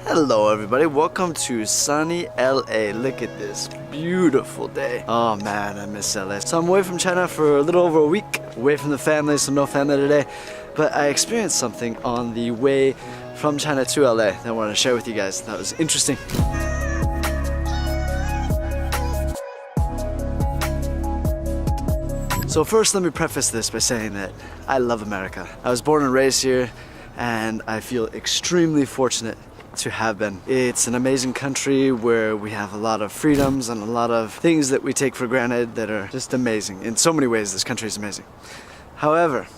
Hello everybody, welcome to sunny LA. Look at this beautiful day. Oh man, I miss LA. So I'm away from China for a little over a week, away from the family, so no family today. But I experienced something on the way from China to LA that I wanted to share with you guys. That was interesting. So first, let me preface this by saying that I love America. I was born and raised here, and I feel extremely fortunate to have been. It's an amazing country where we have a lot of freedoms and a lot of things that we take for granted that are just amazing. In so many ways, this country is amazing. However,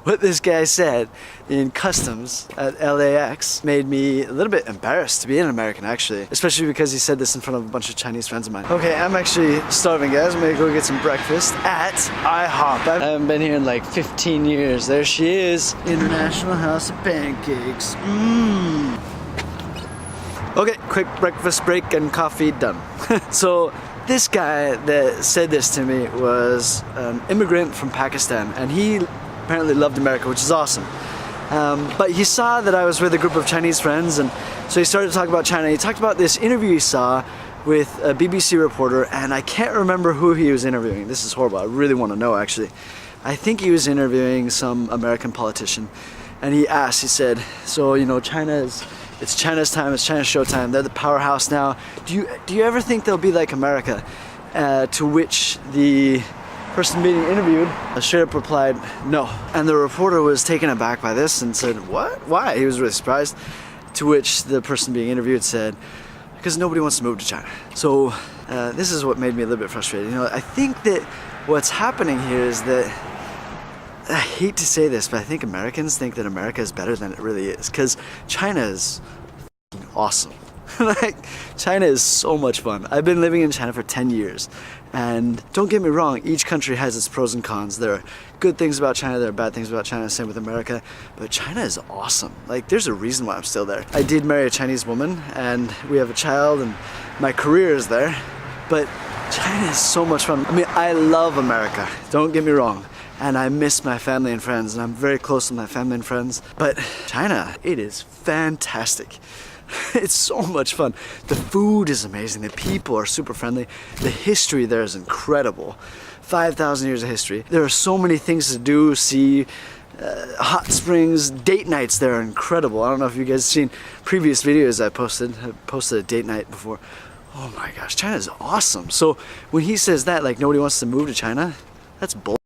what this guy said in customs at LAX made me a little bit embarrassed to be an American, actually, especially because he said this in front of a bunch of Chinese friends of mine. Okay, I'm actually starving, guys. I'm gonna go get some breakfast at IHOP. I haven't been here in like 15 years. There she is, International House of Pancakes. Okay, quick breakfast break and coffee done. So this guy that said this to me was an immigrant from Pakistan, and he apparently loved America, which is awesome. But he saw that I was with a group of Chinese friends, and so he started to talk about China. He talked about this interview he saw with a BBC reporter, and I can't remember who he was interviewing. This is horrible. I really want to know, actually. I think he was interviewing some American politician, and he asked, he said, so, you know, it's China's time, it's China's showtime, they're the powerhouse now. Do you ever think they'll be like America? To which the person being interviewed straight up replied, no. And the reporter was taken aback by this and said, what? Why? He was really surprised. To which the person being interviewed said, because nobody wants to move to China. So this is what made me a little bit frustrated. You know, I think that what's happening here is that, I hate to say this, but I think Americans think that America is better than it really is, because China is awesome. Like, China is so much fun. I've been living in China for 10 years, and don't get me wrong, each country has its pros and cons. There are good things about China, there are bad things about China, same with America, but China is awesome. Like, there's a reason why I'm still there. I did marry a Chinese woman, and we have a child, and my career is there, but China is so much fun. I mean, I love America, don't get me wrong, and I miss my family and friends, and I'm very close to my family and friends, but China, it is fantastic. It's so much fun. The food is amazing. The people are super friendly. The history there is incredible. 5,000 years of history. There are so many things to do, see, hot springs, date nights there are incredible. I don't know if you guys have seen previous videos I posted. I posted a date night before. Oh my gosh, China is awesome. So when he says that, like nobody wants to move to China, that's bull.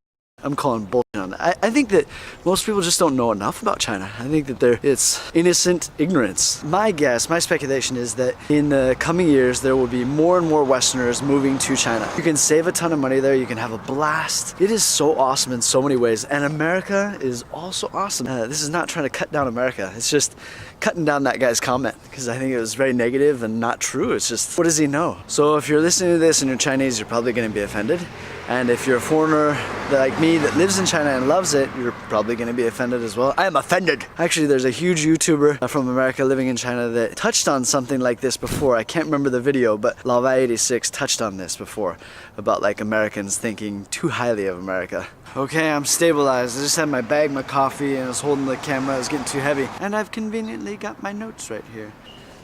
I'm calling bullshit on that. I think that most people just don't know enough about China. I think that it's innocent ignorance. My guess, my speculation is that in the coming years there will be more and more Westerners moving to China. You can save a ton of money there, you can have a blast. It is so awesome in so many ways, and America is also awesome. This is not trying to cut down America, it's just cutting down that guy's comment, because I think it was very negative and not true. It's just, what does he know? So if you're listening to this and you're Chinese, you're probably going to be offended. And if you're a foreigner like me that lives in China and loves it, you're probably going to be offended as well. I am offended. Actually, there's a huge YouTuber from America living in China that touched on something like this before. I can't remember the video, but Lava86 touched on this before, about like Americans thinking too highly of America. Okay, I'm stabilized. I just had my bag, my coffee, and I was holding the camera. It was getting too heavy. And I've conveniently got my notes right here.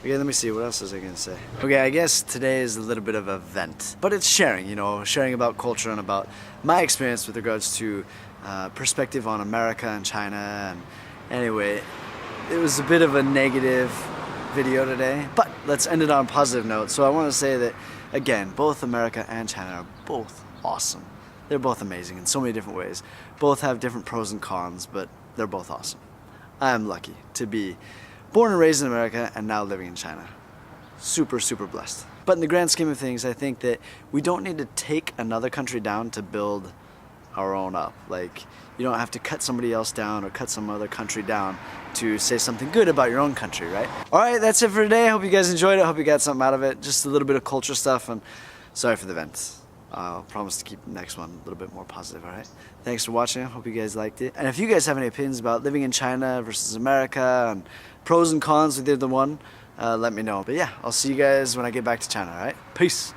Okay, let me see, what else was I gonna say? Okay, I guess today is a little bit of a vent, but it's sharing, you know, sharing about culture and about my experience with regards to perspective on America and China. And anyway, it was a bit of a negative video today, but let's end it on a positive note. So I want to say that, again, both America and China are both awesome. They're both amazing in so many different ways. Both have different pros and cons, but they're both awesome. I am lucky to be born and raised in America and now living in China. Super, super blessed. But in the grand scheme of things, I think that we don't need to take another country down to build our own up. Like, you don't have to cut somebody else down or cut some other country down to say something good about your own country, right? Alright, that's it for today. I hope you guys enjoyed it. I hope you got something out of it. Just a little bit of culture stuff, and sorry for the vents. I'll promise to keep the next one a little bit more positive, alright? Thanks for watching, I hope you guys liked it. And if you guys have any opinions about living in China versus America, and pros and cons with either one, let me know. But yeah, I'll see you guys when I get back to China, alright? Peace!